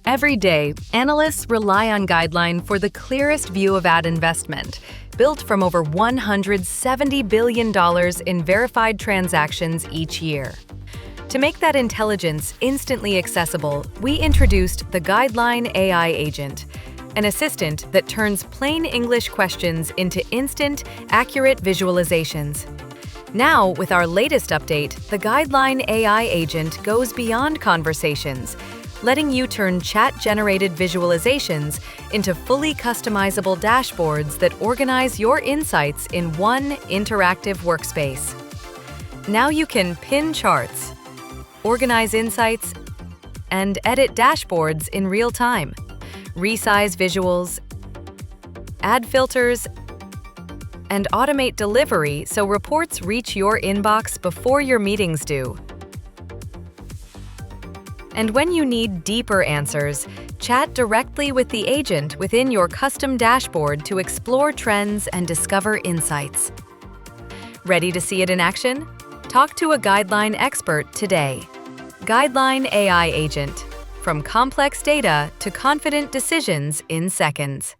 Every day, analysts rely on Guideline for the clearest view of ad investment, built from over $170 billion in verified transactions each year. To make that intelligence instantly accessible, we introduced the Guideline AI Agent, an assistant that turns plain English questions into instant, accurate visualizations. Now, with our latest update, the Guideline AI Agent goes beyond conversations, letting you turn chat-generated visualizations into fully customizable dashboards that organize your insights in one interactive workspace. Now you can pin charts, organize insights, and edit dashboards in real time, resize visuals, add filters, and automate delivery so reports reach your inbox before your meetings do. And when you need deeper answers, chat directly with the agent within your custom dashboard to explore trends and discover insights. Ready to see it in action? Talk to a Guideline expert today. Guideline AI Agent. From complex data to confident decisions in seconds.